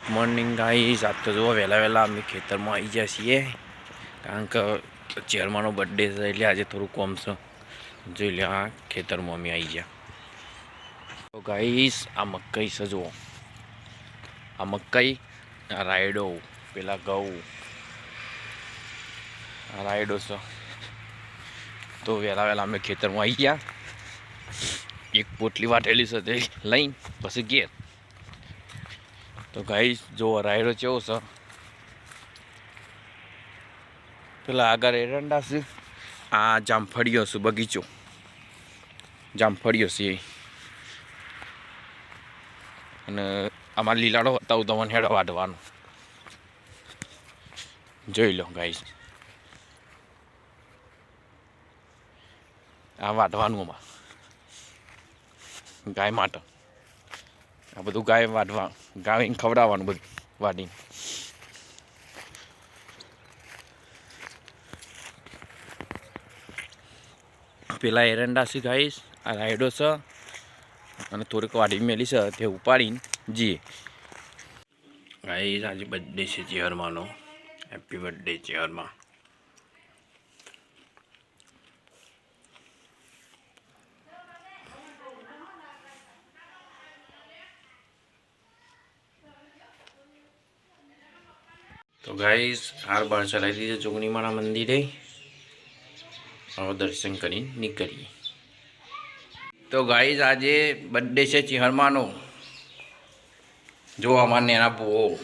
Morning guys, આજ તો જુઓ વહેલા વહેલા અમે ખેતરમાં આવી ગયા છીએ, કારણ કે ચેરમાંનો બર્થડે છે એટલે આજે થોડું કોમ છે. જોઈ લે, આ ખેતરમાં અમે આવી ગયા. તો ગાઈસ, આ મકાઈ છે જુઓ, આ મકાઈ, આ રાયડો, પેલા ઘઉં, આ રાયડો છે. તો વહેલા વહેલા અમે ખેતરમાં આવી ગયા. એક પોટલી વાટેલી છે તે લઈને પછી ઘેર. તો ગાઈસ જો રાયડો કેવો છે, પેલા આગળ એરંડા છે, આ જામફળીઓ છે, બગીચો જામફળીઓ છે. અને આમાં લીલાડો હતા તમને હેડો વાઢવાનો જોઈ લો ગાઈસ. આ વાઢવાનું આમાં ગાય માટે, આ બધું ગાય વાઢવા, ગાયને ખવડાવવાનું બધું વાઢીને. પેલા એરંડા છે ગાઈસ, આ રાયડો છે અને થોડીક વાઢી મેલી છે તે ઉપાડીને જઈએ. ગાઈસ, આજે બર્થડે છે ચેહરમાંનો. Happy birthday ચેહરમાં. તો ગાઈસ, હાર બાર ચલાવી દીધો જોગણીમાના મંદિરે. હવે દર્શન કરીને નીકળીએ. તો ગાઈસ, આજે બર્થડે છે ચેહરમાંનો. જો અમાર નેના ભૂવો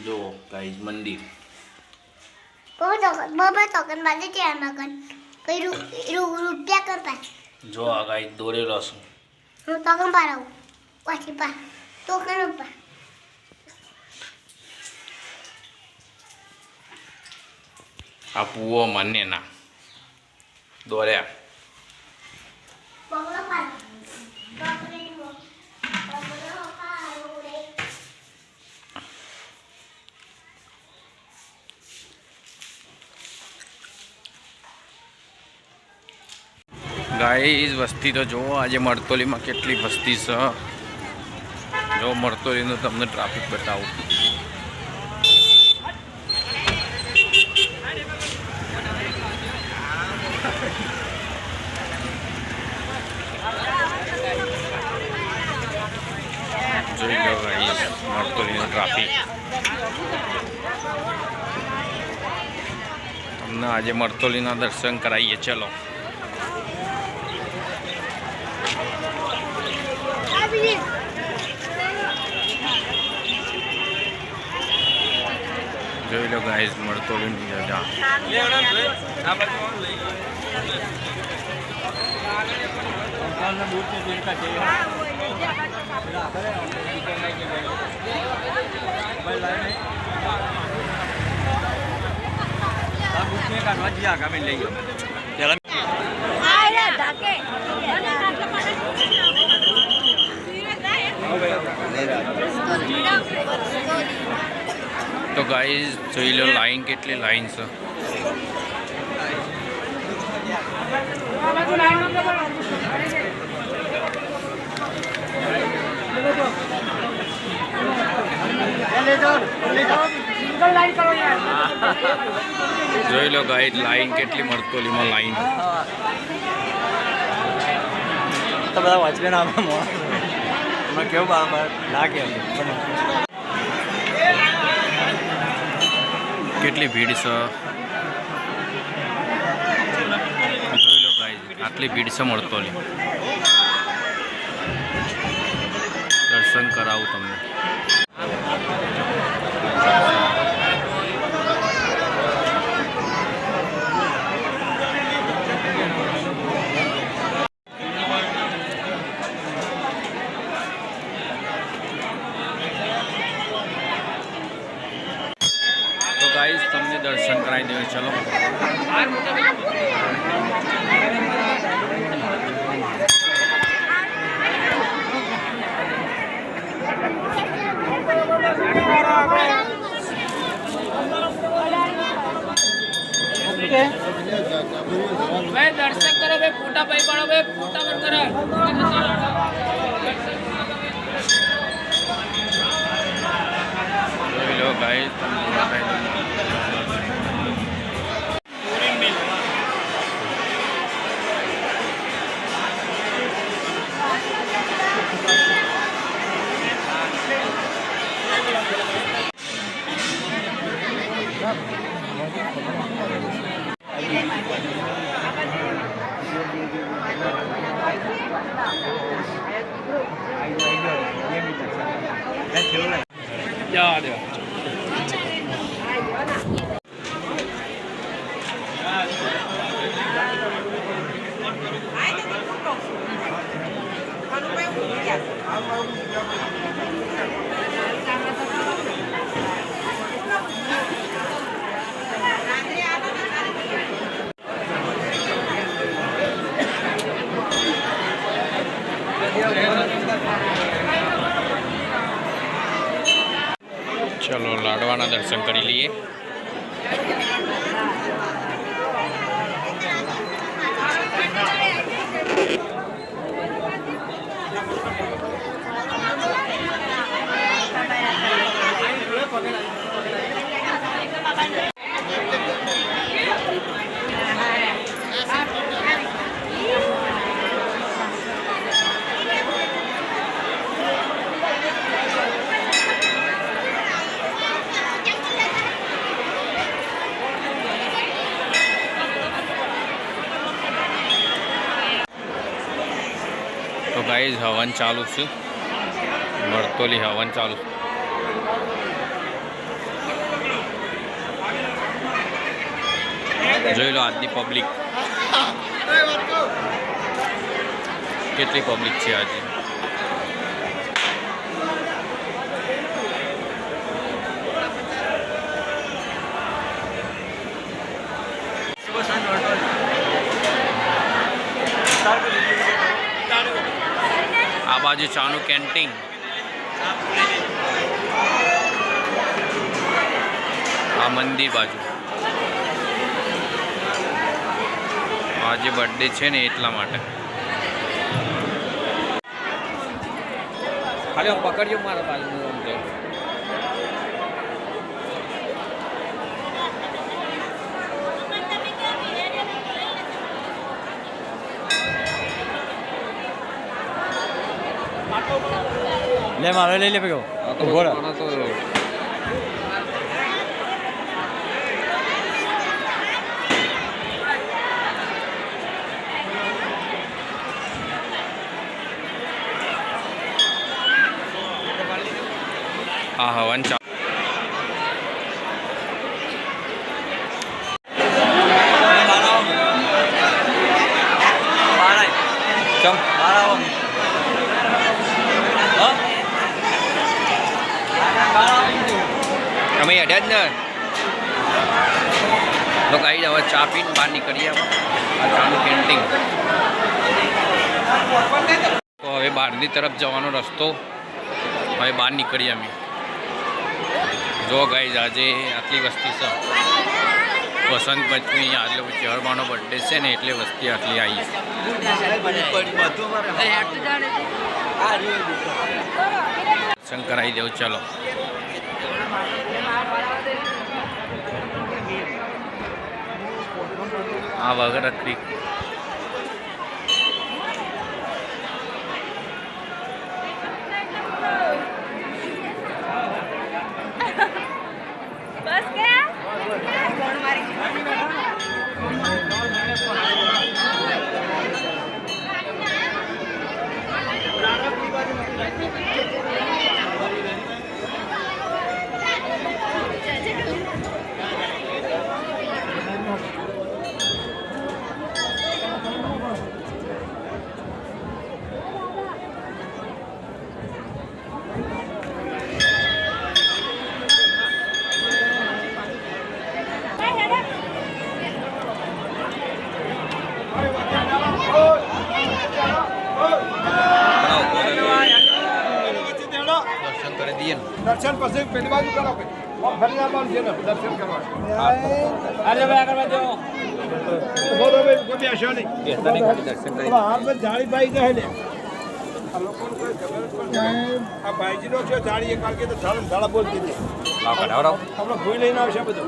જો ગાઈસ મંદિર જો આ ગાઈસ દોરેલો છું. આ પૂવો મને ના દોર્યા. ગાઈસ, વસ્તી તો જુઓ આજે મરતોલીમાં કેટલી વસ્તી છે. જો મરતોલીનું તમને ટ્રાફિક બતાવું. જોઈ લો ગાઈસ, મરતોલીનો ટ્રાફિક. તમને આજે મરતોલીના દર્શન કરાવીએ. ચલો. જોઈ લો ગાઈસ, મરતોલીની જગા. તો ગાઈસ, જોઈ લો લાઈન, કેટલી લાઈન છે. જોઈ લો ગાઈસ, લાઈન કેટલી મરતોલીમાં લાઈન. તો બધા વોચમેન આમાં કેવું લાગે કેટલી ભીડ છે. જોઈ લો ગાઈસ, આટલી ભીડ છે મરતોલી. દર્શન કરાવું તમને. તો ગાઈસ, તમને દર્શન કરાવી દઈએ. ચલો. કે ભાઈ દર્શક કરો ભાઈ ફોટા ભાઈ પાડો ભાઈ ફોટા પર કરો જોઈ લો ગાઈસ જવા દો ચલો લાડવાના દર્શન કરી લઈએ તો ગાઈઝ હવન ચાલુ છે વર્તોલી હવન ચાલુ છે જોઈ લો આજની પબ્લિક કેટલી પબ્લિક છે આજે આ બાજુ ચાનું કેન્ટીન આ મંદિર બાજુ આજે બર્થડે છે ને એટલા માટે ખાલી હું પકડજો મારા બાજુ લે મારો લઈ લે પેલો બોલા આ હવન ચાલુ ચમ અમે અડ્યા જ ને તો કઈ હવે ચા પીને બહાર નીકળીએ આ ચાનું કેન્ટીન તો હવે બહારની તરફ જવાનો રસ્તો હવે બહાર નીકળીએ અમે જો ગાઈઝ આજે આટલી વસ્તી છે વસંત પંચમી આજે ચહેરમાનો બર્થડે છે ને એટલે વસ્તી આટલી આવી દર્શન કરાવી દેવું ચલો આ વગર ક્રીક બસ કે દર્શન કરી દઈએ ને દર્શન પછી પેલી બાજુ કરો ફરીદાબાદ છે ને દર્શન કરવા આજે ભાઈ આગળ વધો બોલો ભાઈ કોઈ બેસો નહીં તને ખાલી દર્શન કરી આપણે જાળી પાઈ જાય ને આ લોકોને કોઈ ખબર જ પડતી આ ભાઈજીનો છે જાળી એક વાગે તો ઝાડા બોલતી હતી લાવ કઢાવરાવ આપણે ભૂઈ લઈને આવશે બધું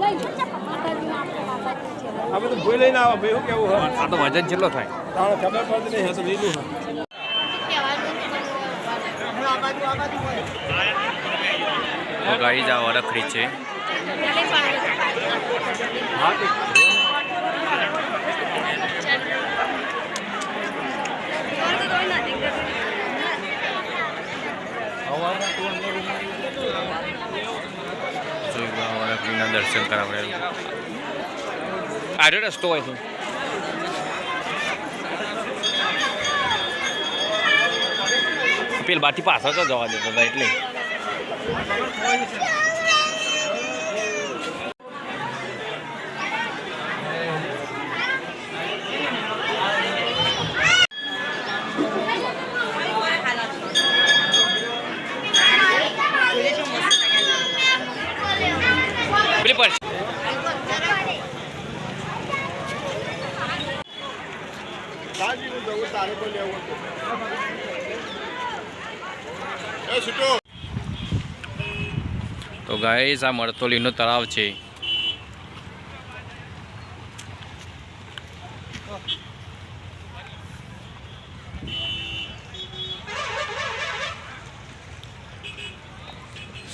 આ બધું ભૂઈ લઈને આવે ભાઈ શું કેવું હોય આ તો વજન કેટલો થાય તાણે ખબર પડતી નહીં હા તો લીધું તો ગાઈઝ આ વરખડી છે. વરખડીના દર્શન કરાવડાવ્યું. આડો રસ્તો હોય છે પેલ બાથી પાછળ તો જવા દેતો હતા એટલે પેલી પર સાજીનું જવું તારે કોઈ લેવું એ છૂટો તો ગાઈઝ આ મરતોલીનો તળાવ છે.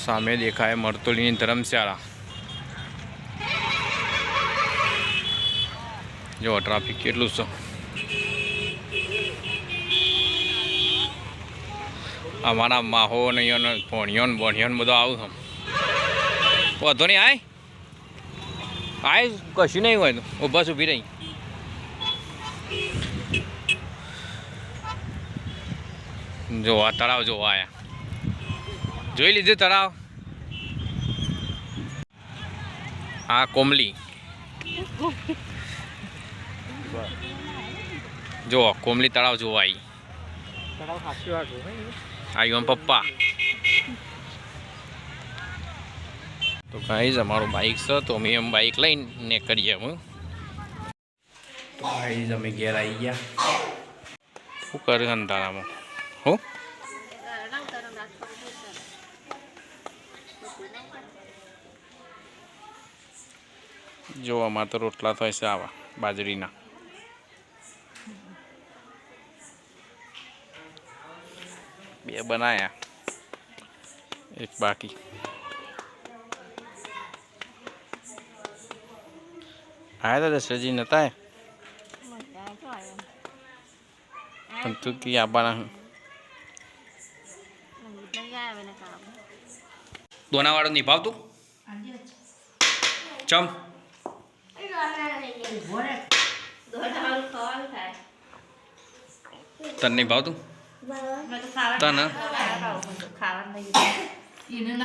સામે દેખાય મરતોલીની ધર્મશાળા. જો ટ્રાફિક કેટલું છે. અમારા માહો ને ભણ્યો ને ભણ્યો ને બધો આવું છું. વધો નહીં આય કશું નહીં હોય તો બસ ઊભી રહી. જોવા તળાવ જોવા આયા. જોઈ લીધું તળાવ. આ કોમલી જો કોમલી તળાવ જોવા આવી. આવ્યો પપ્પા. તો ગાઈઝ અમારું બાઇક છે તો અમે એમ બાઇક લઈને કરીએ. હું તો ગાઈઝ અમે ઘેર આવી ગયા. શું કરે અંધારામાં હું જો અમારે તો રોટલા થાય છે આવા બાજરીના. બે બનાયા એક બાકી. આયા હતા દશરથજી નતા પણ તું કી આવવાના દોનાવાળો નિભાવતું ચમ તને નિભાવતું તને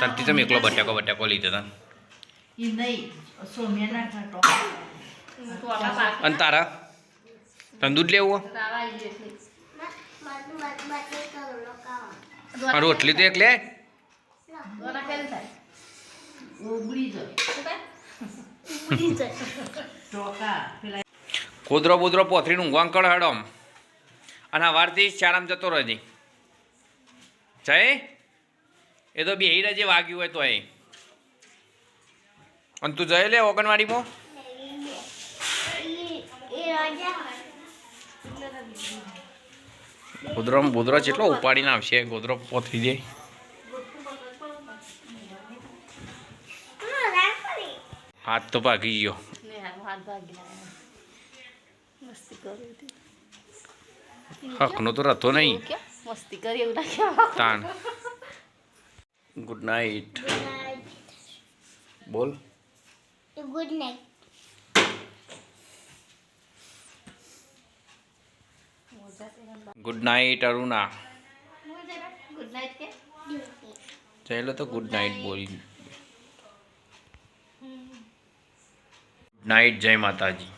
તનથી તમે એકલો બટાકો લીધો તને અને તારા તને દૂધ લેવું રોટલી તો એક લે. કૂદરો બુદરો પોથરીનું ઊંઘવાં કળ હડમ અને સવારથી ચારામ જતો રહેજે. જય એ તો બેહી રહેજે વાગ્યું હોય તો એ. અને તું જઈ લે ઓગણવાડીમાં. ગોદરો જેટલો ઉપાડીને આવશે. ગોદરો પોથરી દે. હાથ તો ભાગી ગયો. હકનો તો રતો નહીં. તાણ ગુડ નાઇટ બોલ. Good night. Good night Aruna. Good night કે ચાલો તો ગુડ નાઇટ બોલી. Good night. જય માતાજી.